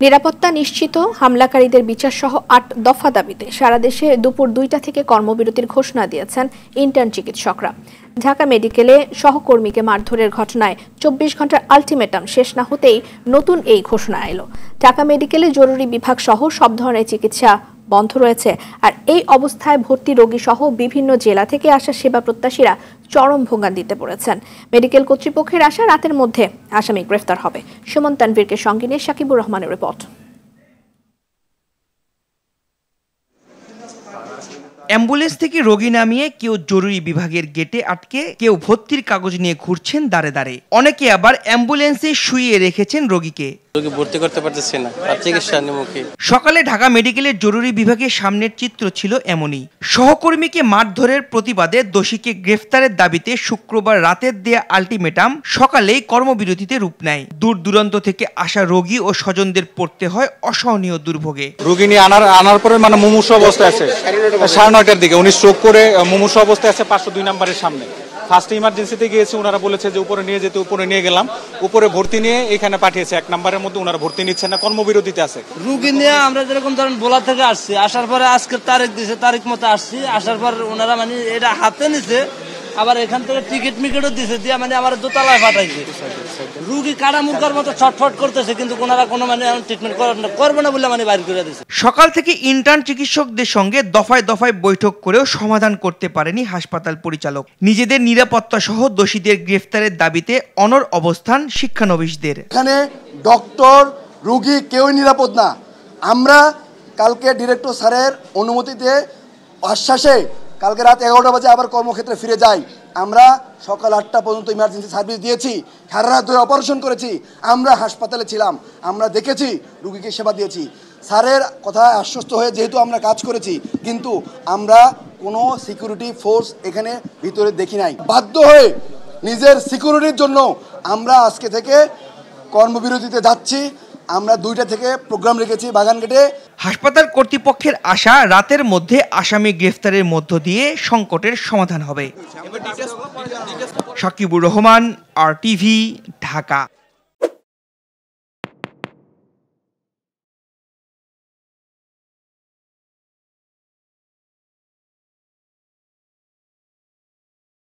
নিরাপত্তা নিশ্চিত, হামলাকারীদের বিচারসহ ৮ দফা দাবিতে সারা দেশে দুপুর ২টা থেকে কর্মবিরতির ঘোষণা দিয়েছেন ইন্টার্ন চিকিৎসকরা। ঢাকা মেডিকেলে সহকর্মীকে মারধরের ঘটনায় ২৪ ঘন্টার আলটিমেটাম শেষ না হতেই নতুন এই ঘোষণা এলো। ঢাকা মেডিকেলে জরুরি বিভাগ সহ সব ধরনের চিকিৎসা বন্ধ রয়েছে। আর এই অবস্থায় ভর্তি রোগী সহ বিভিন্ন জেলা থেকে আসা সেবা প্রত্যাশীরা চরম ভোগান্তিতে পড়েছেন। মেডিকেল কর্তৃপক্ষের আশা রাতের মধ্যে আসামি গ্রেফতার হবে। সুমন তানভীরকে সঙ্গে নিয়ে শাকিবুর রহমানের রিপোর্ট। অ্যাম্বুলেন্স থেকে রোগী নামিয়ে কেউ জরুরি বিভাগের গেটে আটকে, কেউ ভর্তির কাগজ নিয়ে ঘুরছেন দাঁড়ে দাঁড়ে, অনেকে আবার অ্যাম্বুলেন্সে শুইয়ে রেখেছেন রোগীকে। ভর্তি করতে পারতেছি না, আর চিকিৎসা নিমুখী। সকালে ঢাকা মেডিকেলের জরুরি বিভাগের সামনের চিত্র ছিল এমনই। সহকর্মীকে মারধরের প্রতিবাদে দোষীকে গ্রেফতারের দাবিতে শুক্রবার রাতের দেয়া আলটিমেটাম সকালেই কর্মবিরতিতে রূপ নেয়। দূর দূরান্ত থেকে আসা রোগী ও স্বজনদের পড়তে হয় অসহনীয় দুর্ভোগে। রোগী নিয়ে আনার পরে মুমূর্ষু অবস্থায় আছে 9:30টার দিকে, উনি স্ট্রোক করে মুমূর্ষু অবস্থায় আছে 502 নম্বরের সামনে। ফার্স্ট ইমার্জেন্সিতে গিয়েছে, ওনারা বলেছে যে উপরে নিয়ে যেতে, উপরে নিয়ে গেলাম, উপরে ভর্তি নিয়ে এখানে পাঠিয়েছে। 1 নম্বরের মধ্যে ওনারা ভর্তি নিচ্ছেন না, কর্মবিরতিতে আছে। রুগী নিয়ে আমরা যেরকম ধরেন বোলা থেকে আসছি, আসার পরে আজকের তারিখ দিয়েছে, তারিখ মতো আসছি, আসার পর ওনারা এটা হাতে নিছে, আবার এখান থেকে টিকিট মিকেটও দিছে, দিয়ে আমার দোতলায় পাঠাইছে। রুগী কাটা মুরগার মতো ছটফট করতেছে, কিন্তু ওনারা কোনো ট্রিটমেন্ট করবে না বলে বাইর করে দিচ্ছে। সকাল থেকে ইন্টার্ন চিকিৎসকদের সঙ্গে দফায় দফায় বৈঠক করেও সমাধান করতে পারেনি হাসপাতাল পরিচালক। নিজেদের নিরাপত্তা সহ দোষীদের গ্রেফতারের দাবিতে অনড় অবস্থান শিক্ষানবিশদের। এখানে ডক্টর, রোগী কেউই নিরাপদ না। আমরা কালকে ডিরেক্টর স্যারের অনুমতিতে আশ্বাসে কালকে রাত 11টা বাজে আবার কর্মক্ষেত্রে ফিরে যাই। আমরা সকাল 8টা পর্যন্ত ইমার্জেন্সি সার্ভিস দিয়েছি, সারা রাত ধরে অপারেশন করেছি, আমরা হাসপাতালে ছিলাম, আমরা দেখেছি, রোগীকে সেবা দিয়েছি। স্যারের কথায় আশ্বস্ত হয়ে যেহেতু আমরা কাজ করেছি, কিন্তু আমরা কোনো সিকিউরিটি ফোর্স এখানে ভিতরে দেখি নাই। বাধ্য হয়ে নিজের সিকিউরিটির জন্য আমরা আজকে থেকে কর্মবিরতিতে যাচ্ছি। আমরা 2টা থেকে প্রোগ্রাম রেখেছি বাগানঘাটে। হাসপাতাল কর্তৃপক্ষের আশা রাতের মধ্যে আসামি গ্রেফতারের মধ্য দিয়ে সংকটের সমাধান হবে। শাকিবুর রহমান, RTV, ঢাকা।